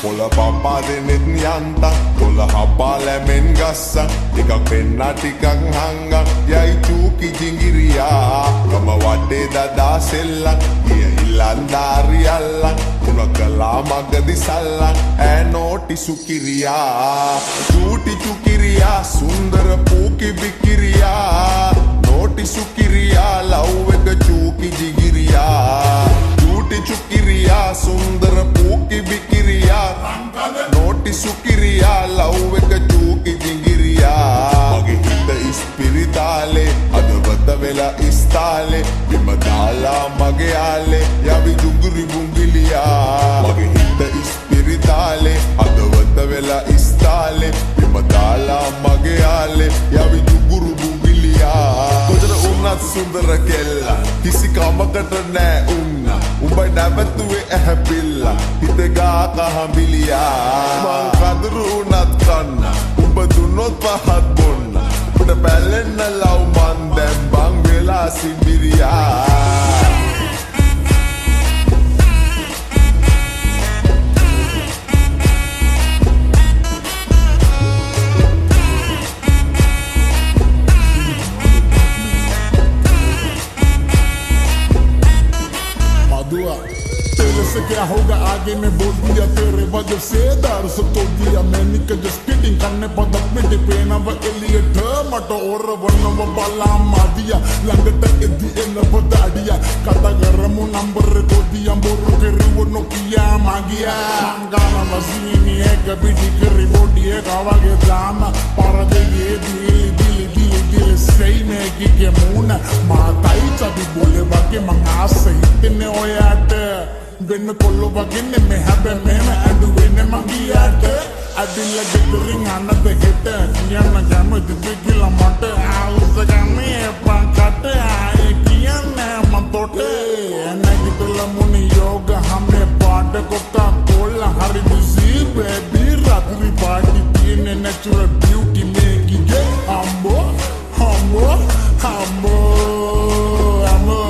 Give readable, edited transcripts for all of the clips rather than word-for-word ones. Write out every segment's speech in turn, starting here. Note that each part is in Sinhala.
පොළ පපා දෙනෙත් යන්තම් කොළ හපා ලැමෙන් ගස්සම් ටිකක් වෙන්න ටිකක් හංගම් යයි චූකි ජිංගිරියා ගම වටේ දදා සෙල්ලම් ගිය ඉල්ලන්දාරි අල්ලම් තුන කලා මගදි සල්ලම් ඈ නෝටි සුකිරියා චූටි චුකිරියා සුන්දර පූකි බිකිරියා නෝටි සුකිරියා ලව් එක චූකි ජිගිරියා චූටි චුකිරියා සුන්දර පූකි බිකිරියා නෝටි සුකිරියා ලව් එක චූකි ජිගිරියා මගේ හිත ඉස්පිරිතාලේ අදවත වෙලා ඉස්තාලේ බිම දාලා මගේ ආලේ යවි ජුගුරි බුංගිලියා මගේ හිත ඉස්පිරිතාලේ අදවත වෙලා ඉස්තාලේ බිම දාලා මගේ ආලේ යවි ජුගුරු බුංගිලියා කොතන උන්නත් සුන්දර කෙල්ලා කිසි කමකට නෑ උන්න උඹයි නැවතුවේ ඇහැපිල්ල හිත ගා කහඹිලියා මං කඳුරු උනත් කන්න උඹ දුන්නොත් පහත් බොන්න උඹට බැලෙන්න ලව් මන් දැන් බං වෙලා සිඹිරියා तेरे से क्या होगा आगे में बोल दिया तेरे वजह से दारू से तोड़ दिया मैंने का just kidding करने पर दबे पेना व एलियट मट और वर्ण व बाला मादिया लंगट इदी इन बदाडिया कता गरम नंबर को दिया बोरो के रिवो नोकिया मागिया गाना मसीनी है कभी डिकरी बोडी है कावा के जाना पारा दे ये दिल सही में की मून माताई चबी बोले बाकी मंगा सही तिने ओयाट වෙන්න කොල්ලෝ වගේනේ මේ හැබැයි මෙහෙම ඇඬුවේනේ මගියට අදිල්ල ගෙදරින් අනද හෙට කියන්න කැමති දෙකිලා මට ආවුස ගන්නේ පංකට ආයේ කියන්නේ මතොට නැගිටල මුනි යෝග හැමේ පාඩ කොක්කා කොල්ලා හරි බිසි බේබි රාත්‍රි පාටි තියෙන නැචරල් බියුටි මේකිගේ අම්බෝ අම්බෝ අම්බෝ අම්බෝ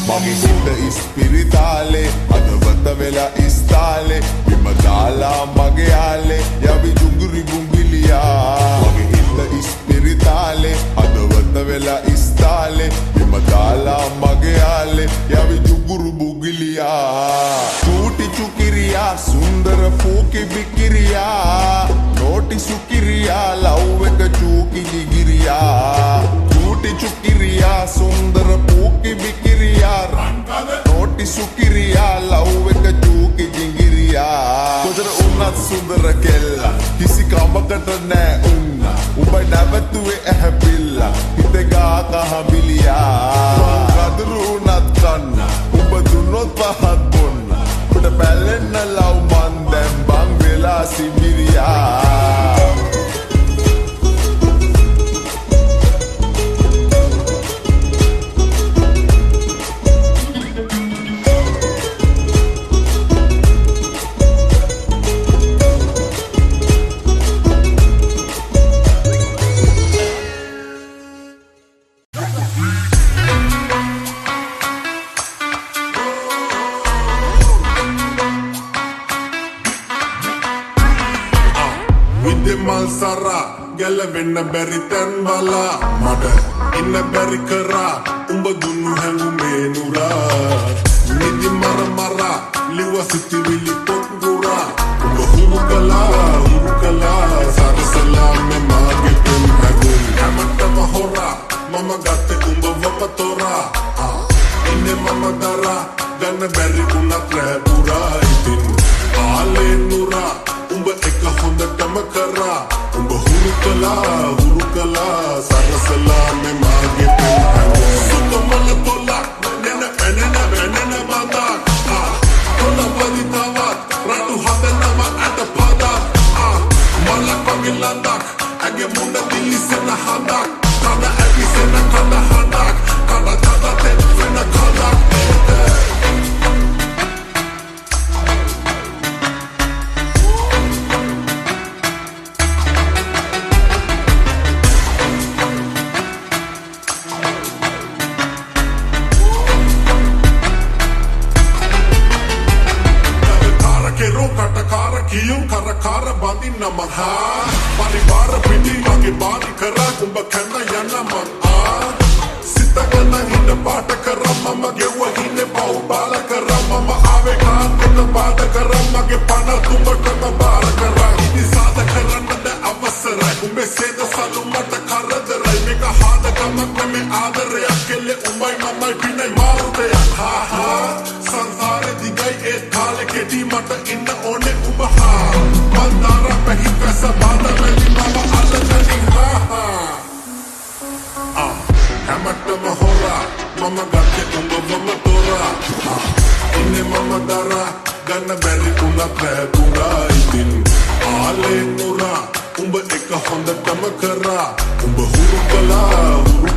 මගේ හිත ඉස්පිරිතාලේ අදවත වෙලා ඉස්තාලේ බිම දාලා මගේ ආලේ යවි ජුගුරි බුංගිලියා මගේ හිත ඉස්පිරිතාලේ අදවත වෙලා ඉස්තාලේ බිම දාලා මගේ ආලේ යවි ජුගුරු බුංගිලියා චූටි චුකිරියා සුන්දර පූකි බිකිරියා නෝටි සුකිරියා ලව් එක චූකි ජිගිරියා චූටි චුකිරියා සුන්දර පූකි බිකිරියා නෝටි සුකිරියා ලව් එක චූකි ජිගිරියා කොතන උන්නත් සුන්දර කෙල්ලා කිසි කමකට නෑ උන්න උඹයි නැවතුවේ ඇහැපිල්ල හිත ගා කහඹිලියා කඳුරු උනත් කන්න උඹ දුන්නොත් පහත් බොන්න උඹට බැලෙන්න ලව් මන් දැන් බං වෙලා සිඹිරියා Malsara, gala venna berry ten bala, mada inna berry kara, umba dunu hangu menura. Nidi mara, liwa siti wili potgura, umba hurukala, sara salam me magi ten hagu. Amata mahora, mama gatte umba vapatora, inne mama dara, gana berry una trebura itin, ale nura. umba eka honda tamakara umba hurukala sarasala me mage penhano sukamala tola nena banda tola baditavat ratu hadanama ada pada malak pagilandak age munda dilli sena hadak kada abi sena kada hadak kada ten sena kada කරදරයි උඹේ සේද සලු මට කරදරයි මේක හාද කමක් නෙමේ ආදරයක් කෙල්ලේ උඹයි මමයි පිනයි මාරුතයක් හා හා සංසාරේ දිගයි ඒ කාලේ කෙටි මට ඉන්න ඕනේ උඹ හා මන්දාර පැහි පැස බාද වෙලි මම අල්ලගනි හා හා හැමතෙම හොරා මම ගත්තේ උඹවම තෝරා ඉන්නේ මම දරා ගන්න බැරි උනා පැතුරා ඉතින් ආලේ නුරා උඹ එක හොඳටම කරා උඹ හුරු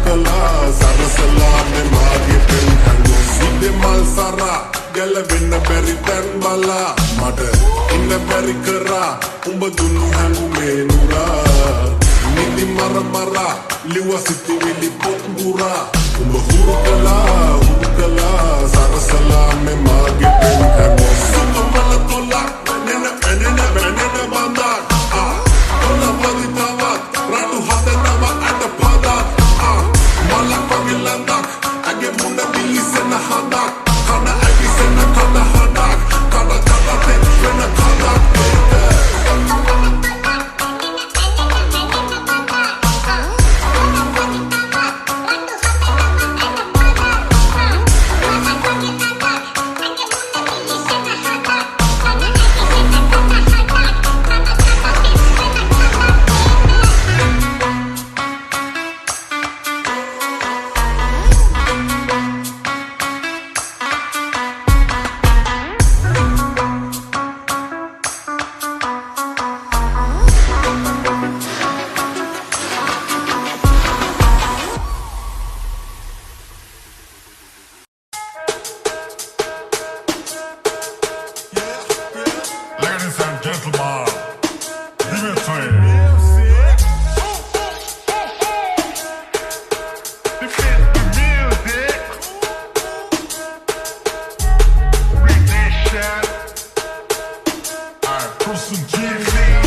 කලා සරසලා මේ මාගේ පෙන් හංගු සිද්දේ මල් සරා ගැලවෙන්න බැරි තැන් බලා මට ඉන්න බැරි කරා උඹ දුන්නු හංගු මේ නුරා නිදි මර ලිව සිතිවිලි පොත්ගුරා උඹ හුරු කලා සරසලා මේ මාගේ පෙන් හංගු සුතුමල තොලා නෙන බඳා තොලා පදිතාවත් රටු හදනවා අඩ පදා මලක් වගේ ලඳක් අගේ මුණ පිලිසෙන හදක් කන ඇවිසෙන කන හදක් කන තෙත් වෙන කදක් Ladies and gentlemen, Dimitri.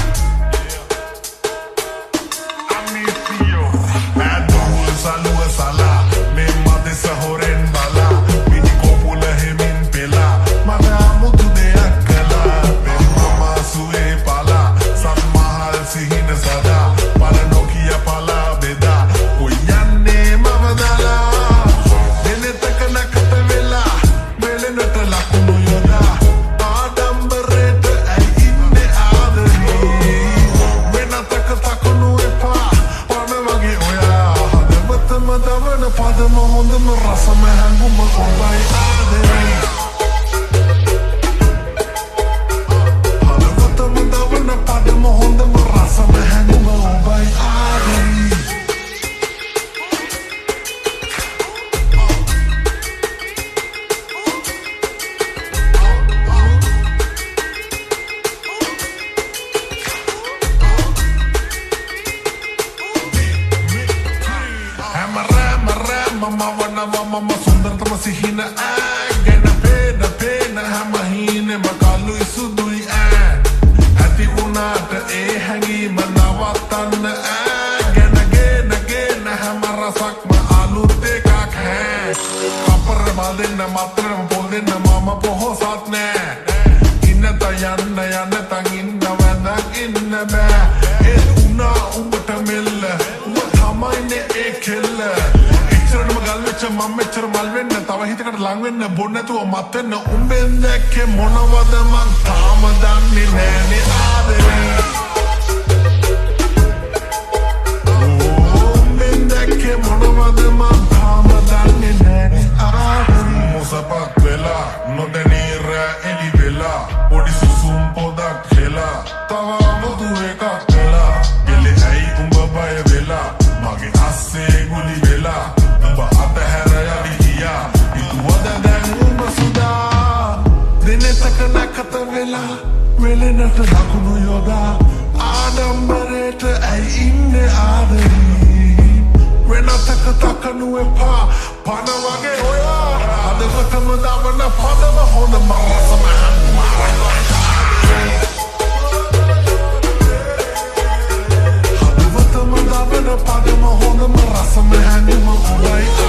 Mama sundartama sihina gena pena hamahine makalu isudui hati unata hangi manawatan gena hamarasak ma alute kak hai kapar balden matra bolden mama poho satne inna tayanna tangin nawanak inna ba una umbata milla thamaine ekella මම මෙච්චර මල් වෙන්න තව හිතකට ලං වෙන්න බොන්න නැතුව මත් වෙන්න උඹෙන් දැක්කේ මොනවද මං තාම දන්නේ නෑනේ ආදරේ උඹෙන් දැක්කේ මොනවද මං තාම දන්නේ නෑනේ ආදරේ මොසපක් වෙලා නොදැනී රෑ එලි වෙලා පොඩි සුසුම් පොදක් හෙලා තව මුදු එකක් වෙලා ගෙලේ ඇයි උඹ බය වෙලා මගේ අස්සේ ගුලි වෙලා Velenata lakunu yoda Adambareta ay inne adari Venataka takanu epa Pana wage oya Adavakama davana padama honda marasama Adavakama davana padama honda marasama hanima ulai